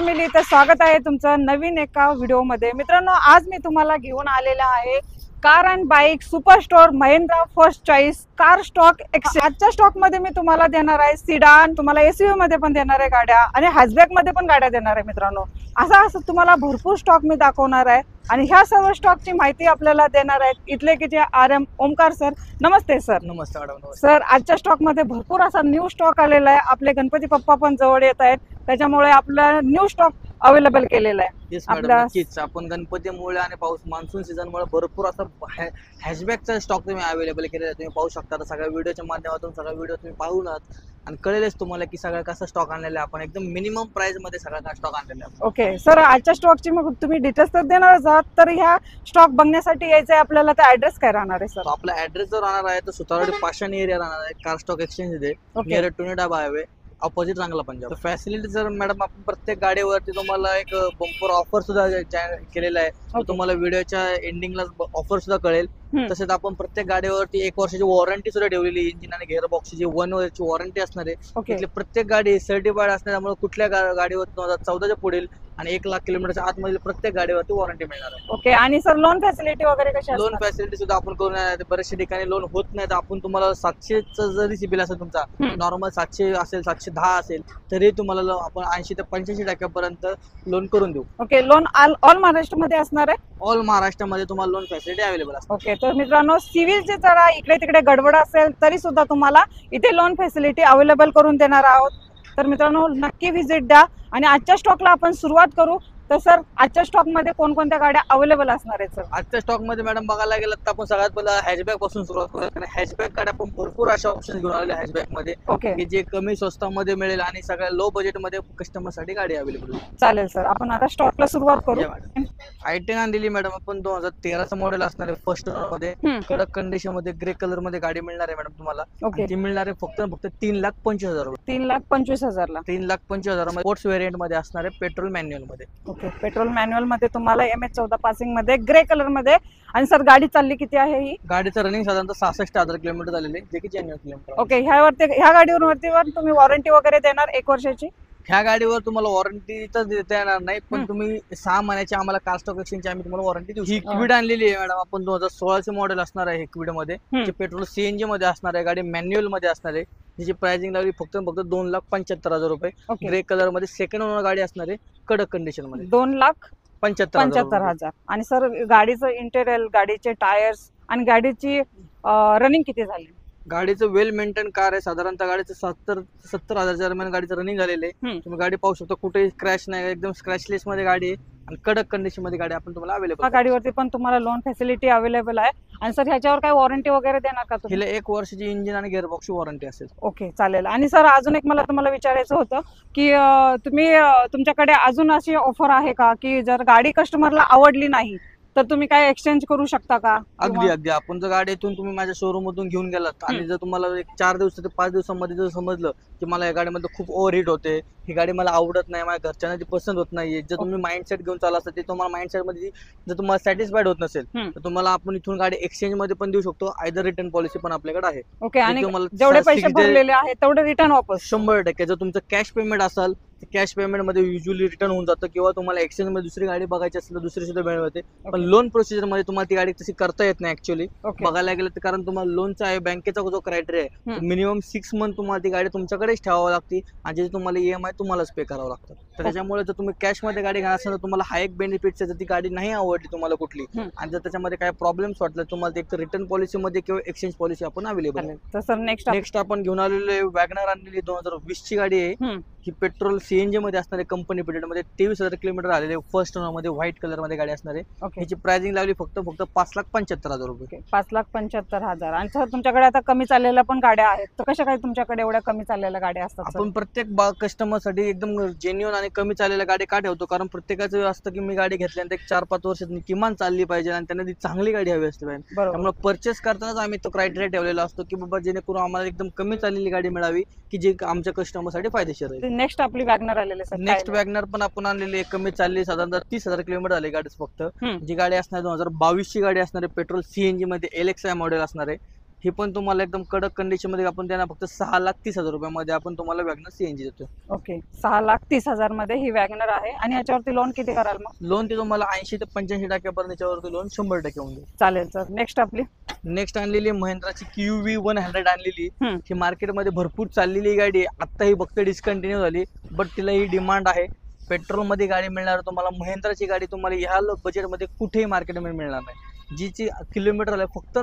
Family, तर स्वागत आहे तुमचं नवीन एका व्हिडिओमध्ये। मित्रांनो, आज मी तुम्हाला घेऊन आलेला आहे car and bike super store Mahindra first choice car stock exchange. आजच्या स्टॉक मध्ये मी तुम्हाला देणार आहे सिडान, तुम्हाला एसयूव्ही मध्ये पण देणार आहे गाड्या आणि हॅचबॅक मध्ये पण गाड्या देणार आहे। मित्रांनो, असं तुम्हाला भरपूर स्टॉक मी दाखवणार आहे आणि ह्या सर्व स्टॉकची माहिती आपल्याला देणार आहेत इथले की जे RM ओमकार सर। नमस्ते सर। नमस्ते मॅडम। सर, आजच्या स्टॉक मध्ये भरपूर असा न्यू स्टॉक आलेला आहे। आपले गणपती बाप्पा पण जवळ येत आहेत, त्याच्यामुळे आपला न्यू स्टॉक अवेलेबल केलेला आहे। नक्कीच आपण गणपतीमुळे आणि पाऊस मान्सून सीझन मुळे भरपूर असा हॅशबॅकचा स्टॉक तुम्ही अवेलेबल केलेला आहे। तुम्ही पाहू शकता सगळ्या व्हिडिओच्या माध्यमातून सगळा व्हिडिओ तुम्ही पाहूनच आणि कळेलच तुम्हाला की सगळा कसा स्टॉक आणलेला आहे। आपण एकदम मिनिमम प्राइस मध्ये सगळा स्टॉक आणलेला आहे। ओके सर, आजच्या स्टॉकची मग तुम्ही डिटेल्स तर देणारच आहात, तर ह्या स्टॉक बघण्यासाठी यायचं आहे आपल्याला, तर ऍड्रेस काय राहणार आहे सर? आपला ऍड्रेस जो राहणार आहे तो सुतारवाडी पाषाणी एरिया राहणार आहे, कार स्टॉक एक्सचेंज मध्ये नियर टुनी डाबा हायवे ऑपोजिट चांगला पंजाब। फॅसिलिटी जर मॅडम आपण प्रत्येक गाडीवरती तुम्हाला एक बंपर ऑफर सुद्धा केलेला आहे, तुम्हाला व्हिडिओच्या एंडिंगला ऑफर सुद्धा कळेल। तसेच आपण प्रत्येक गाडीवरती 1 वर्षाची वॉरंटी सुद्धा ठेवलेली, इंजिन आणि गिअर बॉक्सची 1 वर्षाची वॉरंटी असणार आहे। प्रत्येक गाडी सर्टिफाईड असल्यामुळे कुठल्या गाडीवर 2014च्या पुढील आणि 1 लाख किलोमीटरच्या आतमधील प्रत्येक गाडीवरती वॉरंटी मिळणार आहे। ओके, आणि सर लोन फॅसिलिटी वगैरे कशी? लोन फॅसिलिटी सुद्धा आपण करून बऱ्याचशा ठिकाणी लोन होत नाही, तर आपण तुम्हाला 700चा जरी सिबिल असेल तुमचा नॉर्मल 700 असेल 710 असेल तरी तुम्हाला आपण 80 ते 85% लोन करून देऊ। ओके, लोन ऑल महाराष्ट्रामध्ये असणार आहे? ऑल महाराष्ट्रामध्ये तुम्हाला लोन फॅसिलिटी अवेलेबल असते। ओके, तर मित्रांनो, सिव्हिलचे जरा इकडे तिकडे गडबड असेल तरी सुद्धा तुम्हाला इथे लोन फॅसिलिटी अवेलेबल करून देणार आहोत। तर मित्रांनो, नक्की व्हिजिट द्या आणि आजच्या स्टॉकला आपण सुरुवात करू। तर सर, आजच्या स्टॉक मध्ये कोणकोणत्या गाड्या अवेलेबल असणार आहेत सर? आजच्या स्टॉक मध्ये मॅडम बघायला गेलं तर आपण सगळ्यात पहिला हॅचबॅक पासून सुरुवात करूया, कारण हॅचबॅक गाड्या आपण भरपूर अशा ऑप्शन घेऊन आलेल्या हॅचबॅक मध्ये की जे कमी स्वस्तामध्ये मिळेल आणि सगळ्या लो बजेट मध्ये कस्टमर साठी गाडी अवेलेबल होईल। चालेल सर, आपण आता स्टॉकला सुरुवात करू। i10 आणलेली मॅडम आपण 2013चं मॉडेल असणार आहे, फर्स्ट ओनर मध्ये कडक कंडिशन मध्ये ग्रे कलर मध्ये गाडी मिळणार आहे मॅडम तुम्हाला। ती मिळणार आहे फक्त 3,25,000 रुपये। 3,25,000 ला 3,25,000 मध्ये स्पोर्ट्स व्हेरियंट मध्ये असणार आहे, पेट्रोल मॅन्युअल मध्ये। ओके, पेट्रोल मॅन्युअल मध्ये तुम्हाला MH14 पासिंग मध्ये ग्रे कलर मध्ये। आणि सर, गाडी चालली किती आहे ही? गाडीचं रनिंग साधारणतः 66,000 किलोमीटर झालेले, जे की जेन्युइन किलोमीटर। ओके, ह्या गाडीवरती तुम्ही वॉरंटी वगैरे देणार 1 वर्षाची? ह्या गाडीवर तुम्हाला वॉरंटी तर देता येणार नाही, पण तुम्ही 6 महिन्याची आम्हाला कार स्टॉक एक्सचेंजची आम्ही तुम्हाला वॉरंटी देऊ। ही क्विड आणलेली आहे मॅडम आपण, 2016चे मॉडेल असणार आहे क्विड मध्ये, जे पेट्रोल CNG मध्ये असणार आहे, गाडी मॅन्युअल मध्ये असणार आहे। त्याची प्राइसिंग लागली फक्त 2,75,000 रुपये। ग्रे कलर मध्ये सेकंड ओनर गाडी असणार आहे, कडक कंडिशन मध्ये 2,75,000। आणि सर, गाडीचं इंटेरियर, गाडीचे टायर्स आणि गाडीची रनिंग किती झाली? गाडीचं वेल मेंटेन कार आहे, साधारणतः गाडीचं 70,000 दरम्यान गाडीचं रनिंग झालेलं आहे। तुम्ही गाडी पाहू शकता, कुठेही स्क्रॅच नाही, एकदम स्क्रॅचलेस मध्ये गाडी आहे आणि कडक कंडिशन मध्ये गाडी आपण तुम्हाला अवेलेबल। ह्या गाडीवरती पण तुम्हाला लोन फॅसिलिटी अवेलेबल आहे। आणि सर, ह्याच्यावर काय वॉरंटी वगैरे देणार का तुम्ही? हिला 1 वर्षाची इंजिन आणि गिअर बॉक्सची वॉरंटी असेल। ओके, चालेल। आणि सर, अजून एक मला तुम्हाला विचारायचं होतं की तुम्ही तुमच्याकडे अजून अशी ऑफर आहे का की जर गाडी कस्टमरला आवडली नाही तर तुम्ही काय एक्सचेंज करू शकता का? अगदी आपण जर गाडी इथून तुम्ही माझ्या शोरूम मधून घेऊन गेलात आणि जर तुम्हाला 4 दिवस ते 5 दिवसांमध्ये जर समजलं की मला या गाडीमध्ये खूप ओव्हरहीट होते, ही गाडी मला आवडत नाही, माझ्या घरच्यांना ती पसंत होत नाहीये, जर तुम्ही माइंडसेट घेऊन चालला असता ते तुम्हाला माइंडसेट मध्ये जर तुम्हाला सॅटिस्फाईड होत नसेल तर तुम्हाला आपण इथून गाडी एक्सचेंज मध्ये पण देऊ शकतो, आयदर रिटर्न पॉलिसी पण आपल्याकडे आहे। ओके, आणि जेवढे पैसे भरलेले आहेत तेवढे रिटर्न वापस 100%। जर तुमचं कॅश पेमेंट असेल कॅश पेमेंट मध्ये युजली रिटर्न होऊन जातं, किंवा तुम्हाला एक्सचेंज मध्ये दुसरी गाडी बघायची असेल तर दुसरी सुद्धा मिळवते। पण लोन प्रोसिजर मध्ये तुम्हाला ती गाडी तशी करता येत नाही ऍक्च्युअली बघायला गेलं तर, कारण तुम्हाला लोनचा आहे, बँकेचा जो क्रायटेरिया आहे, मिनिमम 6 मंथ तुम्हाला ती गाडी तुमच्याकडेच ठेवावं लागते आणि जे तुम्हाला EMI तुम्हालाच पे करावं लागतं। तर त्याच्यामुळे जर तुम्ही कॅश मध्ये गाडी घेणार असेल तर तुम्हाला हा एक बेनिफिट आहे, जर ती गाडी नाही आवडली तुम्हाला कुठली आणि जर त्याच्यामध्ये काय प्रॉब्लेम्स वाटले तुम्हाला, एक तर रिटर्न पॉलिसी मध्ये किंवा एक्सचेंज पॉलिसी आपण अवेलेबल आहे। तर सर, नेक्स्ट आपण घेऊन आलेले वॅगनर आणलेली 2020 ची गाडी आहे, ही पेट्रोल CNG मध्ये असणारे, कंपनी पिरियड मध्ये 23,000 किलोमीटर आलेले, फर्स्ट ओनर मध्ये व्हाईट कलर मध्ये गाडी असणार आहे। ह्याची प्राइसिंग लागली फक्त 5,75,000 रुपये। 5,75,000। आणि सर, तुमच्याकडे आता कमी चाललेल्या पण गाड्या आहेत, तर कशा काय तुमच्याकडे एवढ्या कमी चाललेल्या गाड्या असतात? आपण प्रत्येक कस्टमर साठी एकदम जेन्युइन आणि कमी चाललेल्या गाडी का ठेवतो, कारण प्रत्येकाचं असतं की मी गाडी घेतल्यानंतर 4-5 वर्षात किमान चालली पाहिजे आणि त्यांना ती चांगली गाडी हवी असते पाहिजे। त्यामुळे परचेस करतानाच आम्ही तो क्रायटेरिया ठेवलेला असतो की बाबा जेणेकरून आम्हाला एकदम कमी चाललेली गाडी मिळावी की जे आमच्या कस्टमर साठी फायदेशीर आहे। नेक्स्ट आपली वॅगनर आलेली सर। नेक्स्ट वॅगनर पण आपण आणलेली कमी चालली, साधारणतः 30,000 किलोमीटर झाली गाडी फक्त। जी गाडी असणार 2022 ची गाडी असणार आहे, पेट्रोल CNG मध्ये LXI मॉडेल असणार आहे। ही पण तुम्हाला एकदम कडक कंडिशन मध्ये आपण त्यांना फक्त 6,30,000 रुपयामध्ये आपण तुम्हाला वॅगनर सीएनजी देतो. ओके, 6,30,000 मध्ये ही वॅगनर आहे. आणि याच्यावरती लोन किती कराल मग? लोन ते तुम्हाला 80 ते 85% याच्यावरती लोन 100% होऊन जाईल. चालेल सर. नेक्स्ट आपली नेक्स्ट आणलेली महिंद्राची QV 100 आणलेली. हम्म. ही मार्केटमध्ये भरपूर चाललेली गाडी आहे. आता ही फक्त डिस्कंटिन्यू झाली, बट तिला ही डिमांड आहे. पेट्रोल मध्ये गाडी मिळणार तुम्हाला, महिंद्राची गाडी तुम्हाला ह्या बजेटमध्ये कुठेही मार्केटमध्ये मिळणार नाही. जिची किलोमीटर आहे फक्त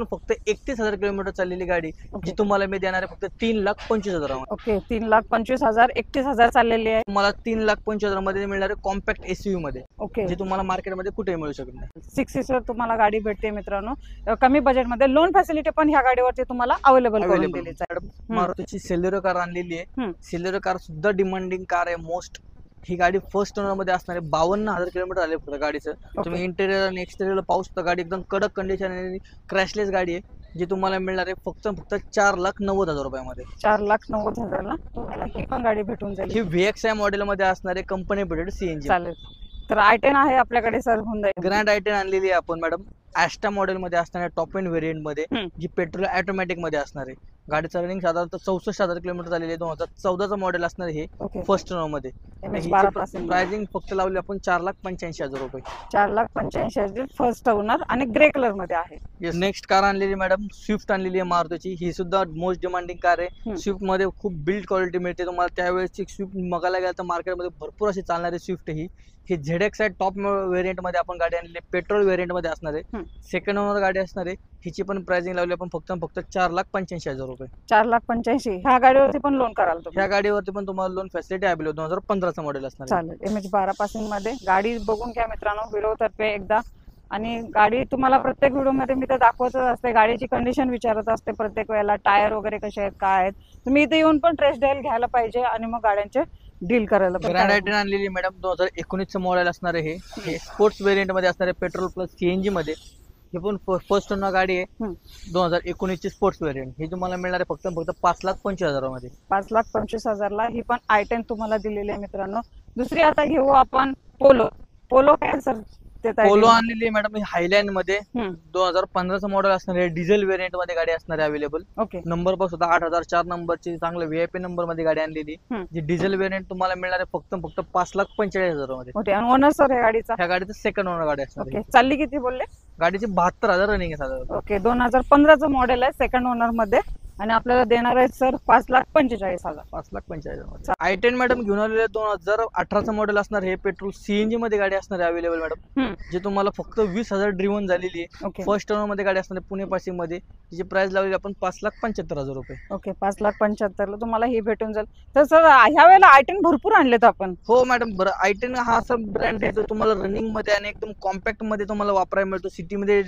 31,000 किलोमीटर चाललेली गाडी, जी तुम्हाला मी देणार आहे फक्त 3,25,000. ओके, 3,25,000, 31,000 चाललेली आहे. तुम्हाला 3,25,000 मध्ये मिळणार आहे कॉम्पॅक्ट SUV मध्ये, ओके, जे तुम्हाला मार्केटमध्ये कुठेही मिळू शकत नाही. 6 सीटर तुम्हाला गाडी भेटते मित्रांनो, कमी बजेटमध्ये. लोन फॅसिलिटी पण ह्या गाडीवरती तुम्हाला अवेलेबल करून दिली जाईल. मारुतीची सेलेरो कार आणलेली आहे. सेलेरो कार सुद्धा डिमांडिंग कार आहे मोस्ट. ही गाडी फर्स्ट ओनर मध्ये असणार आहे. 52,000 किलोमीटर आले फक्त गाडीचं. तुम्ही इंटेरियर आणि एक्सटेरियर पाहू शकता. गाडी एकदम कडक कंडिशन आणि क्रॅशलेस गाडी आहे, जी तुम्हाला मिळणार आहे फक्त 4,90,000 रुपयामध्ये. 4,90,000 ला तुम्हाला ही पण गाडी भेटून जाईल. ही VXI मॉडेल मध्ये असणार आहे, कंपनी ब्रेडेड CNG. चालेल. तर I10 आहे आपल्याकडे सर, होऊन जाईल. ग्रँड I10 आणलेली आहे आपण मॅडम. ॲस्टा मॉडेल मध्ये असणार आहे, टॉप एंड व्हेरियंट मध्ये, जी पेट्रोल ऑटोमॅटिक मध्ये असणार आहे. गाडीचं रनिंग साधारणतः 64,000 किलोमीटर झालेली आहे. 2014चं मॉडेल असणार आहे हे फर्स्ट ओनर मध्ये. प्राइसिंग फक्त लावली आपण 4,85,000 रुपये. 4,85,000 फर्स्ट ओनर आणि ग्रे कलर मध्ये आहे. नेक्स्ट कार आणलेली मॅडम स्विफ्ट आणलेली आहे मारुतीची. ही सुद्धा मोस्ट डिमांडिंग कार आहे. स्विफ्ट मध्ये खूप बिल्ड क्वालिटी मिळते तुम्हाला. त्यावेळेसची स्विफ्ट बघायला गेलं तर मार्केटमध्ये भरपूर अशी चालणारी स्विफ्ट ही ZXI टॉप व्हेरियंट मध्ये आपण गाडी आणलेली आहे. पेट्रोल व्हेरियंट मध्ये असणार आहे. सेकंड ओनर गाडी असणार आहे. हिची पण प्राइसिंग लावली आपण फक्त 4,85,000 रुपये. 4,85,000 ह्या गाडीवरती पण लोन कराल तुम्ही? ह्या गाडीवरती पण तुम्हाला लोन फॅसिलिटी अवेलेबल. 2015चं मॉडेल असणार. चालेल. MH12 पासिंग मध्ये गाडी बघून घ्या मित्रांनो व्हिडिओ तर्फे एकदा. आणि गाडी तुम्हाला प्रत्येक व्हिडिओ मध्ये मी तर दाखवतच असते, गाडीची कंडिशन विचारत असते प्रत्येक वेळेला, टायर वगैरे कसे आहेत काय आहेत. तुम्ही इथे येऊन पण टेस्ट ड्राइव्ह घ्यायला पाहिजे आणि मग गाड्यांचे डील करायला पाहिजे. ग्रँड I10 आणलेली मॅडम 2019चं मॉडेल असणार आहे. हे स्पोर्ट्स व्हेरियंट मध्ये असणार आहे, पेट्रोल प्लस CNG मध्ये. हे पण फर्स्ट ओनर गाडी आहे. 2019ची स्पोर्ट्स व्हेरियंट. ही तुम्हाला मिळणार आहे फक्त 5,25,000 मध्ये. 5,25,000 ला ही पण I10 तुम्हाला दिलेली आहे मित्रांनो. दुसरी आता घेऊ आपण पोलो काय सर? पोलो आणलेली आहे मॅडम. ही हायलँड मध्ये 2015चं मॉडेल असणार आहे. डिझेल व्हेरियंट मध्ये गाडी असणार आहे अवेलेबल. ओके, नंबर पण सुद्धा 8,004 नंबरची चांगलं VIP नंबर मध्ये गाडी आणलेली. जी डिझेल व्हेरियंट तुम्हाला मिळणार आहे फक्त 5,45,000 मध्ये. ओके. आणि ओनर सर या गाडीचा? ह्या गाडीचं सेकंड ओनर गाडी असणार. ओके. चालली किती बोलले? गाडीची 72,000 रनिंग आहे साधारण. ओके. 2015चं मॉडेल आहे, सेकंड ओनर मध्ये. आणि आपल्याला देणार आहे सर 5,45,000. 5,45,000 I10 मॅडम घेऊन आलेले 2018चं मॉडेल असणार. हे पेट्रोल CNG मध्ये गाडी असणार आहे अवेलेबल मॅडम. जे तुम्हाला फक्त 20,000 ड्रिव्हन झालेली आहे. फर्स्ट ओनर मध्ये गाडी असणार आहे, पुणे पासिंग मध्ये. तिची प्राइस लावली आपण 5,75,000 रुपये. ओके. 5,75,000 ला तुम्हाला ही भेटून जाईल. तर सर ह्या वेळेला I10 भरपूर आणलेत आपण. हो मॅडम. बरं, I10 हा असा ब्रँड आहे जो तुम्हाला रनिंग मध्ये आणि एकदम कॉम्पॅक्ट मध्ये तुम्हाला वापरायला मिळतो. सिटीमध्ये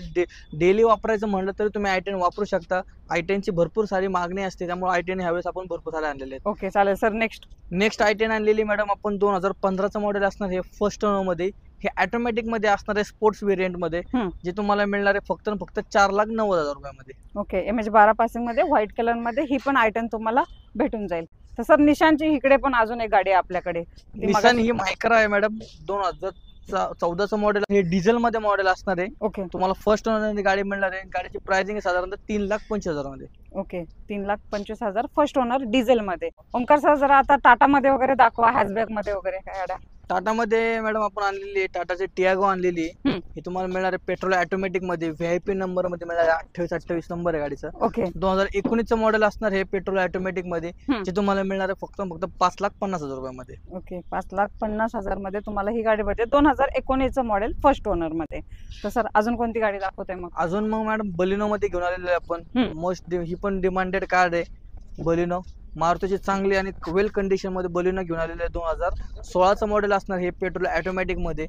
डेली वापरायचं म्हणलं तरी तुम्ही I10 वापरू शकता. I10 ची भरपूर सारी मागणी असते, त्यामुळे I10 ह्यावेळेस आपण भरपूर सारे आणलेले आहेत. ओके. चालेल सर. नेक्स्ट I10 आणलेली मॅडम आपण 2015चं मॉडेल असणार. हे फर्स्ट ओनर मध्ये. हे ऑटोमॅटिक मध्ये असणार आहे, स्पोर्ट्स व्हेरियंट मध्ये. जे तुम्हाला मिळणार आहे फक्त 4,90,000 रुपयामध्ये. ओके. MH12 पासिंग मध्ये व्हाईट कलर मध्ये ही पण I10 तुम्हाला भेटून जाईल. तर सर निशानची इकडे पण अजून एक गाडी आहे आपल्याकडे. निशान ही मायक्रा आहे मॅडम. 2014चं मॉडेल. हे डिझेल मध्ये मॉडेल असणार आहे. ओके. तुम्हाला फर्स्ट ओनर गाडी मिळणार आहे. गाडीची प्राइसिंग साधारणतः 3,25,000 मध्ये. ओके. 3,25,000 फर्स्ट ओनर डिझेल मध्ये. ओमकार सर जरा आता टाटा मध्ये वगैरे दाखवा, हॅचबॅक मध्ये वगैरे काय गाड्या? टाटा मध्ये मॅडम आपण आणलेली आहे टाटाची टियागो आणलेली आहे. ही तुम्हाला मिळणार आहे पेट्रोल ऑटोमॅटिक मध्ये. VIP नंबर मध्ये मिळणार आहे. 2828 नंबर आहे गाडीचा. ओके. 2019चं मॉडेल असणार. हे पेट्रोल ऑटोमॅटिक मध्ये. जे तुम्हाला मिळणार आहे फक्त 5,50,000 रुपयामध्ये. ओके. 5,50,000 मध्ये तुम्हाला ही गाडी भेटते. 2019चं मॉडेल फर्स्ट ओनर मध्ये. तर सर अजून कोणती गाडी दाखवते मग? अजून मग मॅडम बलिनो मध्ये घेऊन आलेलो आहे आपण. मोस्ट ही पण डिमांडेड कार आहे बलिनो. मारुतीची चांगली आणि वेल कंडिशन मध्ये बलिनो घेऊन आलेले आहे. 2016चं मॉडेल असणार. हे पेट्रोल ऑटोमॅटिक मध्ये.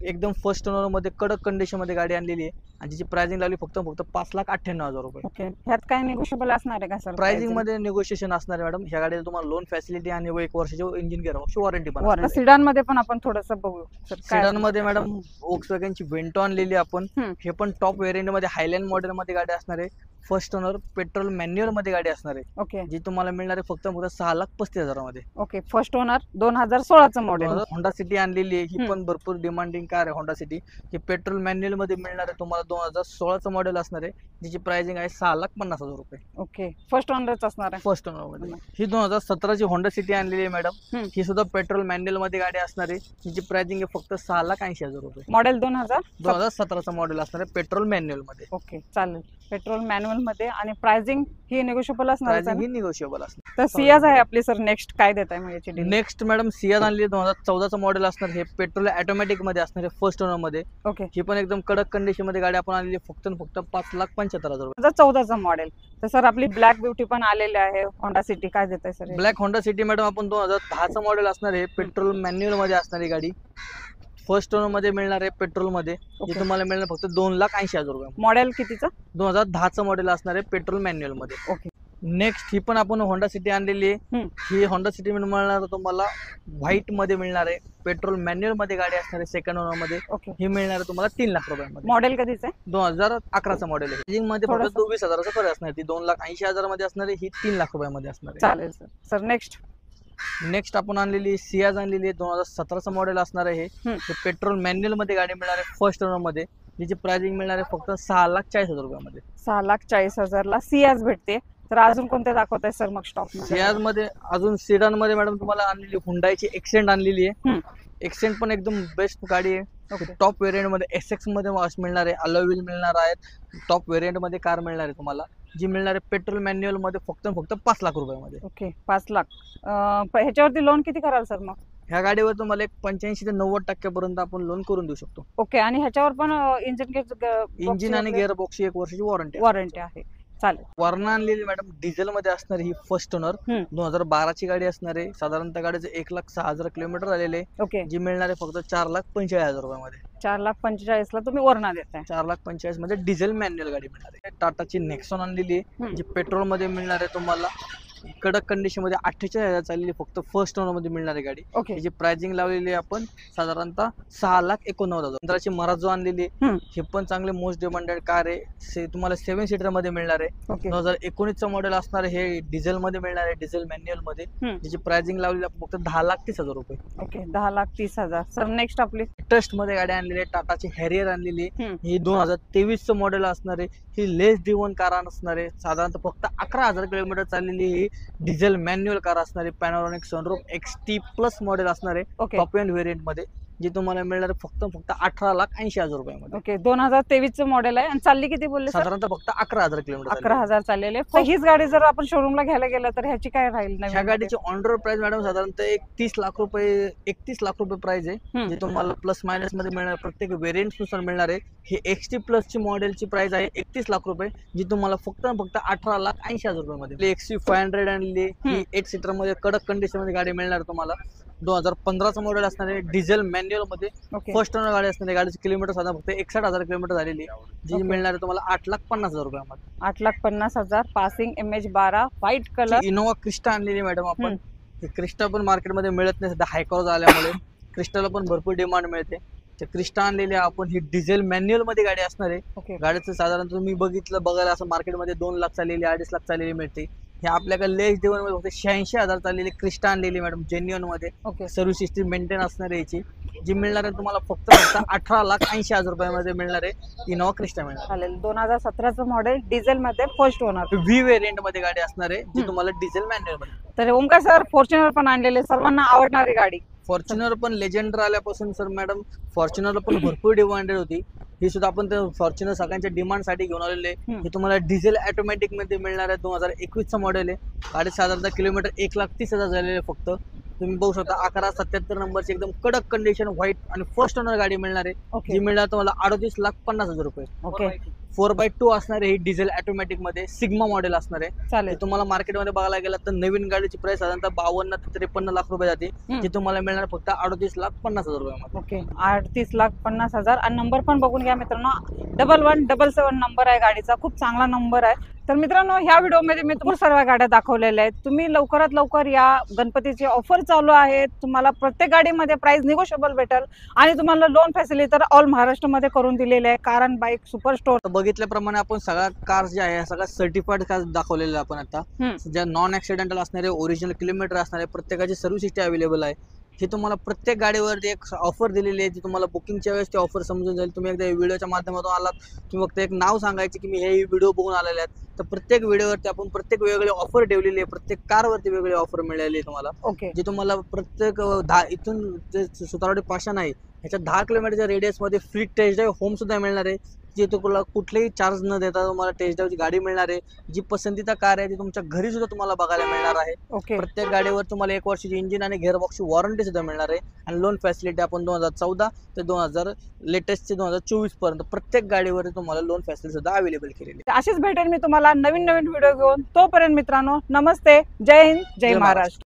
एकदम फर्स्ट ओनर मध्ये कडक कंडिशन मध्ये गाडी आणलेली आहे. आणि जिची प्राइसिंग लावली फक्त 5,98,000 रुपये. ओके. ह्यात काय निगोशिएबल असणार आहे का सर? प्राइसिंग मध्ये निगोशिएशन असणार आहे मॅडम. ह्या गाडीला तुम्हाला लोन फॅसिलिटी आणि 1 वर्षाची इंजिन गिअर बॉक्स वॉरंटी पण. सिडान मध्ये पण आपण थोडंसं बघू. सिडान मध्ये मॅडम Volkswagenची वेंटो आणलेली आपण. हे पण टॉप व्हेरियंट मध्ये हायलँड मॉडेल मध्ये गाडी असणार आहे. फर्स्ट ओनर पेट्रोल मॅन्युअल मध्ये गाडी असणार आहे, ओके जी तुम्हाला मिळणार आहे फक्त 6,35,000 मध्ये. ओके फर्स्ट ओनर 2016चं मॉडेल. होंडा सिटी आणलेली आहे, ही हम्म. पण भरपूर डिमांडिंग कार आहे होंडा सिटी. ही पेट्रोल मॅन्युअल मध्ये मिळणार आहे तुम्हाला 2016चं मॉडेल असणार आहे, जिची प्राइसिंग आहे 6,50,000 रुपये. ओके फर्स्ट ओनरच असणार आहे. फर्स्ट ओनर मध्ये ही 2017ची होंडा सिटी आणलेली आहे मॅडम. हम्म. ही सुद्धा पेट्रोल मॅन्युअल मध्ये गाडी असणार आहे, जिची प्राइसिंग आहे फक्त 6,80,000 रुपये. मॉडेल 2000. 2017चं मॉडेल असणार आहे पेट्रोल मॅन्युअल मध्ये. ओके चालेल. पेट्रोल मॅन्युअल मध्ये आणि प्राइसिंग ही निगोशिएबल असणार आहे प्राइसिंग ना? ही निगोशिएबल असणार. तर सियाज आहे आपली सर. नेक्स्ट काय देत आहे मग याची डील? नेक्स्ट मॅडम सियाज आणलेली 2014चं मॉडेल असणार. हे पेट्रोल ऑटोमॅटिक मध्ये असणार आहे फर्स्ट ओनर मध्ये. ओके ही पण एकदम कडक कंडिशन मध्ये गाडी आपण आणलेली फक्त आणि फक्त 5,75,000 रुपये. 2014चं मॉडेल. तर सर आपली ब्लॅक ब्युटी पण आलेली आहे होंडा सिटी. काय देत आहे sir? Black Honda city madam आपण 2010चं मॉडेल असणार आहे, पेट्रोल मॅन्युअल मध्ये असणारी गाडी. फर्स्ट ओनर मध्ये मिळणार आहे पेट्रोल मध्ये, ओके. जी तुम्हाला मिळणार फक्त 2,80,000 रुपये. मॉडेल कितीचं? 2010चं मॉडेल असणार आहे पेट्रोल मॅन्युअल मध्ये. ओके नेक्स्ट ही पण आपण होंडा सिटी आणलेली आहे. हम्म. ही होंडा सिटी मिळणार तुम्हाला व्हाईट मध्ये मिळणार आहे, पेट्रोल मॅन्युअल मध्ये गाडी असणार आहे सेकंड ओनर मध्ये. ओके ही मिळणार आहे तुम्हाला 3,00,000 रुपयामध्ये. मॉडेल कधीच आहे? 2011चं मॉडेल आहे. Pricing मध्ये फक्त थोडंसं. 24,000चा फरक असणार. ती 2,80,000 मध्ये असणार आहे, ही 3,00,000 रुपयामध्ये असणार आहे. चालेल सर. Sir next. नेक्स्ट आपण आणलेली सियाज आणलेली आहे 2017चं मॉडेल असणार आहे. हम्म. हे पेट्रोल मॅन्युअल मध्ये गाडी मिळणार आहे फर्स्ट ओनर मध्ये, जिची प्राइसिंग मिळणार आहे फक्त 6,40,000 रुपयामध्ये. 6,40,000ला सियाज भेटते. तर अजून कोणते दाखवत आहे सर मग स्टॉक मध्ये? सियाज मध्ये अजून सिडान मध्ये मॅडम तुम्हाला आणलेली हुंडाईची एक्सेंट आणलेली आहे. हम्म. एक्सेंट पण एकदम बेस्ट गाडी आहे. ओके टॉप व्हेरियंट मध्ये एसएक्स मध्ये मिळणार आहे, अलॉय व्हील मिळणार आहेत. टॉप व्हेरियंट मध्ये कार मिळणार आहे तुम्हाला, जी मिळणार आहे पेट्रोल मॅन्युअल मध्ये फक्त 5,00,000 रुपयामध्ये. ओके 5,00,000. ह्याच्यावरती लोन किती कराल सर मग? ह्या गाडीवर तुम्हाला एक 85 ते 90% पर्यंत आपण लोन करून देऊ शकतो. ओके आणि ह्याच्यावर पण इंजिन आणि गिअर बॉक्सची 1 वर्षाची वॉरंटी. वॉरंटी आहे. चालेल. वरना आणलेली मॅडम डिझेल मध्ये असणार ही फर्स्ट ओनर. हम्म. 2012ची गाडी असणार आहे. साधारणतः गाडीचं 1,06,000 किलोमीटर झालेले, ओके जी मिळणार आहे फक्त 4,45,000 रुपयामध्ये. 4,45,000ला तुम्ही वरना देताय. 4,45,000 मध्ये डिझेल मॅन्युअल गाडी मिळणार आहे. टाटाची नेक्सॉन आणलेली आहे, हम्म. जी पेट्रोल मध्ये मिळणार आहे तुम्हाला कडक कंडिशन मध्ये 48,000 चाललेली, फक्त फर्स्ट ओनर मध्ये मिळणार आहे गाडी. ओके त्याची प्राइसिंग लावलेली आहे आपण साधारणतः 6,89,000. पंधराची मराजो आणलेली आहे. हम्म. हे पण चांगले मोस्ट डिमांडेड कार आहे. तुम्हाला 7 सीटर मध्ये मिळणार आहे. ओके 2019चं मॉडेल असणार आहे. हे डिझेल मध्ये मिळणार आहे, डिझेल मॅन्युअल मध्ये, हम्म. ज्याची प्राइसिंग लावलेली आहे फक्त 10,30,000 रुपये. ओके 10,30,000. सर नेक्स्ट आपली. ट्रस्ट मध्ये गाडी आणलेली आहे, टाटाची हॅरियर आणलेली आहे. हम्म. ही 2023चं मॉडेल असणार आहे. ही लेस ड्रिव्हन कार असणार आहे. साधारणतः फक्त 11,000 किलोमीटर चाललेली ही डिझेल मॅन्युअल कार असणार आहे. पॅनोरॉनिक सनरूफ XT प्लस मॉडेल असणार आहे ओके टॉप एंड व्हेरियंट मध्ये, जी तुम्हाला मिळणार आहे फक्त 18,80,000 रुपयामध्ये. ओके 2023चं मॉडेल आहे आणि चालली किती बोलले सर? साधारणतः फक्त 11,000 किलोमीटर. 11,000 चाललेले. तर हीच गाडी जर आपण शोरूमला घ्यायला गेलं तर ह्याची काय राहील ह्या नवीन? गाडीची ऑन रोड प्राइस मॅडम साधारणतः 31,00,000 रुपये, 31,00,000 रुपये प्राइस आहे, हम्म. जे तुम्हाला प्लस मायनस मध्ये मिळणार. प्रत्येक व्हेरियंट नुसार मिळणार आहे. ही XT प्लस ची मॉडेलची प्राइस आहे 31,00,000 रुपये, जी तुम्हाला फक्त 18,80,000 रुपयामध्ये. XC500 आणली, ही 8 सीटर मध्ये कडक कंडिशन मध्ये गाडी मिळणार तुम्हाला. 2015चं मॉडेल असणार आहे, डिझेल मॅन्युअल मध्ये, ओके फर्स्ट ओनर गाडी असणार आहे. गाडीची किलोमीटर साधा फक्त 61,000 किलोमीटर झालेली, जी ओके. मिळणार आहे तुम्हाला 8,50,000 रुपयामध्ये. 8,50,000. Passing MH12 white colour. Innova Crysta आणलेली मॅडम आपण. हम्म. ही क्रिस्टा पण मार्केटमध्ये मिळत नाही सध्या, हायकॉर्स आल्यामुळे क्रिस्टाला पण भरपूर डिमांड मिळते. ते क्रिस्टा आणलेली आहे आपण. ही डिझेल मॅन्युअल मध्ये गाडी असणार आहे. ओके गाडीचं साधारण तुम्ही बघायला असं मार्केटमध्ये 2,00,000 चाललेली, 2.5 लाख चाललेली मिळते. हे आपल्याकडे लेस डिव्हन मध्ये फक्त 86,000 चाललेली क्रिस्टा आणलेली मॅडम, जेन्युअन मध्ये. ओके सर्व्हिस हिस्ट्री मेंटेन असणार आहे याची, जी मिळणार आहे तुम्हाला फक्त 18,80,000 रुपयामध्ये मिळणार आहे. इनोवा क्रिस्टा मिळणार. चालेल. 2017चं मॉडेल डिझेल मध्ये फर्स्ट ओनर. व्ही व्हेरियंट मध्ये गाडी असणार आहे, जी तुम्हाला डिझेल मॅन्युअल मध्ये. तर ओमकार सर फॉर्च्युनर पण आणलेले, सर्वांना आवडणारी गाडी. फॉर्च्युनर पण लेजेंडर आल्यापासून सर मॅडम फॉर्च्युनर पण भरपूर डिमांडेड होती. ही सुद्धा आपण फॉर्च्युनर सगळ्यांच्या डिमांड साठी घेऊन आलेले. हे तुम्हाला डिझेल ऑटोमॅटिक मध्ये मिळणार आहे. 2021चं मॉडेल आहे. गाडी साधारणतः किलोमीटर 1,30,000 झालेले फक्त. तुम्ही बघू शकता 1177 नंबरची एकदम कडक कंडिशन व्हाईट आणि फर्स्ट ओनर गाडी मिळणार आहे, ओके जी मिळणार तुम्हाला 38,50,000 रुपये. ओके 4x2 असणार आहे. ही डिझेल ऑटोमॅटिक मध्ये सिग्मा मॉडेल असणार आहे. चालेल. हे तुम्हाला मार्केटमध्ये बघायला गेलं तर नवीन गाडीची प्राइस साधारणतः 52 ते 53 लाख रुपये जाते, जी तुम्हाला मिळणार फक्त 38,50,000 रुपयामध्ये. ओके 38,50,000. आणि नंबर पण बघून घ्या मित्रांनो, 1177 नंबर आहे गाडीचा. खूप चांगला नंबर आहे. तर मित्रांनो, ह्या व्हिडिओमध्ये मी तुम्हाला सर्व गाड्या दाखवलेल्या आहेत. तुम्ही लवकरात लवकर या. गणपतीची ऑफर चालू आहे. तुम्हाला प्रत्येक गाडीमध्ये प्राइस निगोशिएबल भेटेल आणि तुम्हाला लोन फॅसिलिटी तर ऑल महाराष्ट्रामध्ये करून दिलेली आहे. कारण बाईक सुपर स्टोर. तर बघितल्याप्रमाणे आपण सगळ्या कार्स ज्या आहे सगळ्या सर्टिफाईड कार्स दाखवलेल्या आपण आता, ज्या नॉन ऍक्सिडेंटल असणारे, ओरिजिनल किलोमीटर असणारे, प्रत्येकाची सर्व्हिस हिस्ट्री अवेलेबल आहे. हे तुम्हाला प्रत्येक गाडीवरती एक ऑफर दिलेली आहे, ती तुम्हाला बुकिंगच्या वेळेस ती ऑफर समजून जाईल. तुम्ही एकदा व्हिडिओच्या माध्यमातून आलात, तुम्ही फक्त एक नाव सांगायचे की मी हे व्हिडिओ बघून आलेले आहेत. तर प्रत्येक व्हिडिओवरती आपण प्रत्येक वेगवेगळी ऑफर ठेवलेली आहे. प्रत्येक कारवरती वेगळी ऑफर मिळालेली आहे तुम्हाला. ओके. जे तुम्हाला प्रत्येक 10 इथून जे सुतारवाडी पाषाण आहे ह्याच्या 10 किलोमीटरच्या रेडियसमध्ये फ्री टेस्ट ड्राईव्ह होम सुद्धा मिळणार आहे. जे तुम्हाला कुठलेही चार्ज न देता तुम्हाला टेस्ट ड्राईव्हची गाडी मिळणार आहे. जी पसंतीचा कार आहे ती तुमच्या घरी सुद्धा तुम्हाला बघायला मिळणार आहे. ओके. प्रत्येक गाडीवर तुम्हाला 1 वर्षाची इंजिन आणि गिअरबॉक्सची वॉरंटी सुद्धा मिळणार आहे. आणि लोन फॅसिलिटी आपण 2014 ते 2000 लेटेस्टचे 2024 पर्यंत प्रत्येक गाडीवर तुम्हाला लोन फॅसिलिटी सुद्धा अवेलेबल केलेली आहे. अशीच भेटेल मी तुम्हाला नवीन नवीन व्हिडिओ घेऊन. तोपर्यंत मित्रांनो, नमस्ते, जय हिंद, जय महाराष्ट्र.